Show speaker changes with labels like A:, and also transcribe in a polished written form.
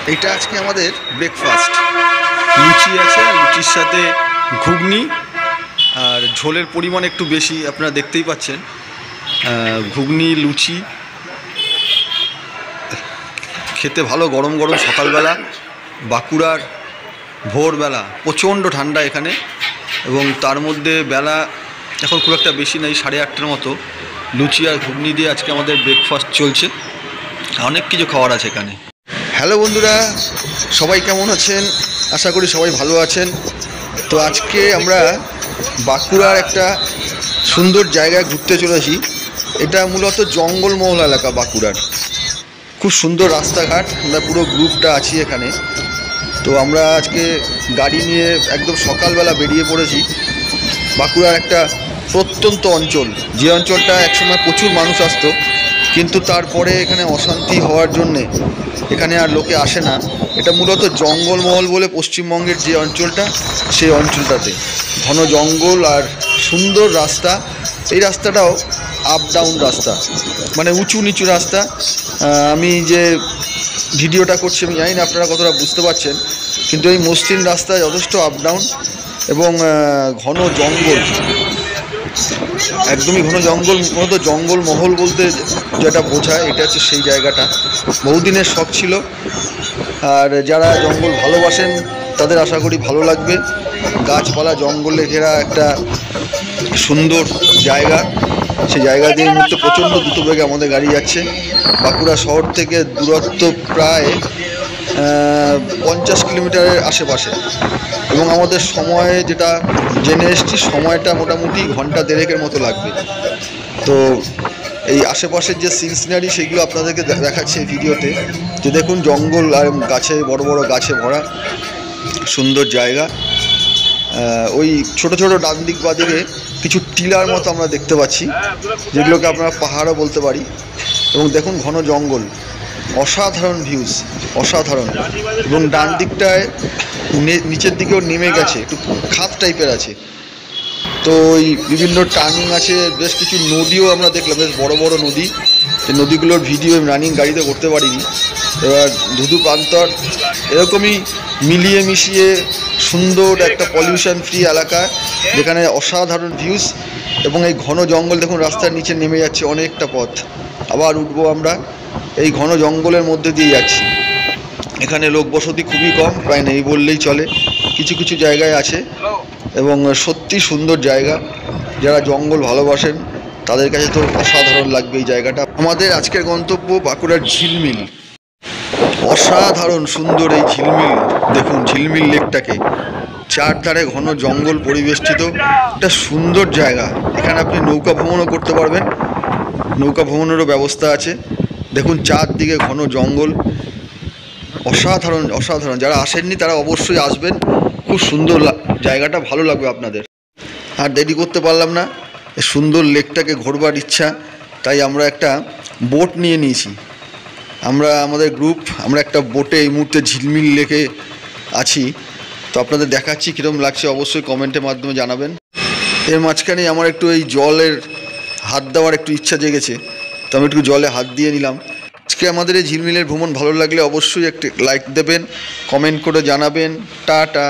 A: এটা আজকে আমাদের ব্রেকফাস্ট। লুচি আছে, লুচির সাথে ঘুগনি, আর ঝোলের পরিমাণ একটু বেশি, আপনারা দেখতেই পাচ্ছেন। ঘুগনি লুচি খেতে ভালো, গরম গরম সকালবেলা। বাঁকুড়ার ভোরবেলা প্রচণ্ড ঠান্ডা এখানে, এবং তার মধ্যে বেলা এখন খুব একটা বেশি নেই, 8:30টার মতো। লুচি আর ঘুগনি দিয়ে আজকে আমাদের ব্রেকফাস্ট চলছে। অনেক কিছু খাওয়ার আছে এখানে। হ্যালো বন্ধুরা, সবাই কেমন আছেন? আশা করি সবাই ভালো আছেন। তো আজকে আমরা বাঁকুড়ার একটা সুন্দর জায়গায় ঘুরতে চলেছি। এটা মূলত জঙ্গলমহল এলাকা বাঁকুড়ার। খুব সুন্দর রাস্তাঘাট, আমরা পুরো গ্রুপটা আছি এখানে। তো আমরা আজকে গাড়ি নিয়ে একদম সকালবেলা বেরিয়ে পড়েছি। বাঁকুড়ার একটা প্রত্যন্ত অঞ্চল, যে অঞ্চলটা একসময় প্রচুর মানুষ আসতো, কিন্তু তারপরে এখানে অশান্তি হওয়ার জন্যে এখানে আর লোকে আসে না। এটা মূলত জঙ্গলমহল বলে পশ্চিমবঙ্গের যে অঞ্চলটা, সেই অঞ্চলটাতে ঘন জঙ্গল আর সুন্দর রাস্তা। এই রাস্তাটাও আপ ডাউন রাস্তা, মানে উঁচু নিচু রাস্তা। আমি যে ভিডিওটা করছি আমি জানি না আপনারা কতটা বুঝতে পারছেন, কিন্তু এই মসৃণ রাস্তায় যথেষ্ট আপ ডাউন এবং ঘন জঙ্গল, একদমই ঘন জঙ্গল। মূলত জঙ্গলমহল বলতে যেটা বোঝায়, এটা হচ্ছে সেই জায়গাটা। বহুদিনের শখ ছিল, আর যারা জঙ্গল ভালোবাসেন তাদের আশা করি ভালো লাগবে। গাছপালা জঙ্গলে ঘেরা একটা সুন্দর জায়গা। সেই জায়গা দিয়ে এই মুহূর্তে প্রচণ্ড দ্রুতবেগে আমাদের গাড়ি যাচ্ছে। বাঁকুড়া শহর থেকে দূরত্ব প্রায় 50 কিলোমিটারের আশেপাশে, এবং আমাদের সময় যেটা জেনে এসেছি, সময়টা মোটামুটি ঘন্টা দেড়েকের মতো লাগবে। তো এই আশেপাশের যে সিনারি সেগুলো আপনাদেরকে দেখাচ্ছে এই ভিডিওতে। যে দেখুন, জঙ্গল আর গাছে, বড় বড় গাছে ভরা সুন্দর জায়গা। ওই ছোট ছোট ডান দিক বা দিকে কিছু টিলার মতো আমরা দেখতে পাচ্ছি, যেগুলোকে আপনারা পাহাড়ও বলতে পারি। এবং দেখুন, ঘন জঙ্গল, অসাধারণ ভিউজ, অসাধারণ। এবং ডান দিকটায় নিচের দিকেও নেমে গেছে, একটু খাদ টাইপের আছে। তো ওই বিভিন্ন টার্নিং আছে, বেশ কিছু নদীও আমরা দেখলাম, বেশ বড় বড় নদী। সেই নদীগুলোর ভিডিও রানিং গাড়িতে করতে পারিনি। এবার ধুধু প্রান্তর, এরকমই মিলিয়ে মিশিয়ে সুন্দর একটা পলিউশন ফ্রি এলাকা, যেখানে অসাধারণ ভিউজ এবং এই ঘন জঙ্গল। দেখুন, রাস্তার নিচে নেমে যাচ্ছে অনেকটা পথ, আবার উঠবো আমরা। এই ঘন জঙ্গলের মধ্যে দিয়ে যাচ্ছি। এখানে লোক বসতি খুবই কম, প্রায় নেই বললেই চলে। কিছু কিছু জায়গায় আছে, এবং সত্যি সুন্দর জায়গা। যারা জঙ্গল ভালোবাসেন তাদের কাছে তো অসাধারণ লাগবে এই জায়গাটা। আমাদের আজকের গন্তব্য বাঁকুড়ার ঝিলমিল। অসাধারণ সুন্দর এই ঝিলমিল। দেখুন ঝিলমিল লেকটাকে, চারধারে ঘন জঙ্গল পরিবেষ্টিত একটা সুন্দর জায়গা। এখানে আপনি নৌকা ভ্রমণও করতে পারবেন, নৌকা ভ্রমণেরও ব্যবস্থা আছে। দেখুন চারদিকে ঘন জঙ্গল, অসাধারণ অসাধারণ। যারা আসেননি তারা অবশ্যই আসবেন, খুব সুন্দর জায়গাটা, ভালো লাগবে আপনাদের। আর দেরি করতে পারলাম না, সুন্দর লেকটাকে ঘোরবার ইচ্ছা, তাই আমরা একটা বোট নিয়ে নিয়েছি। আমাদের গ্রুপ, আমরা একটা বোটে এই মুহূর্তে ঝিলমিল লেকে আছি। তো আপনাদের দেখাচ্ছি কীরকম লাগছে, অবশ্যই কমেন্টের মাধ্যমে জানাবেন। এর মাঝখানে আমার একটু এই জলের হাত দেওয়ার একটু ইচ্ছা জেগেছে, তো আমি একটু জলে হাত দিয়ে নিলাম। আজকে আমাদের এই ঝিলমিলের ভ্রমণ ভালো লাগলে অবশ্যই একটি লাইক দেবেন, কমেন্ট করে জানাবেন। টাটা।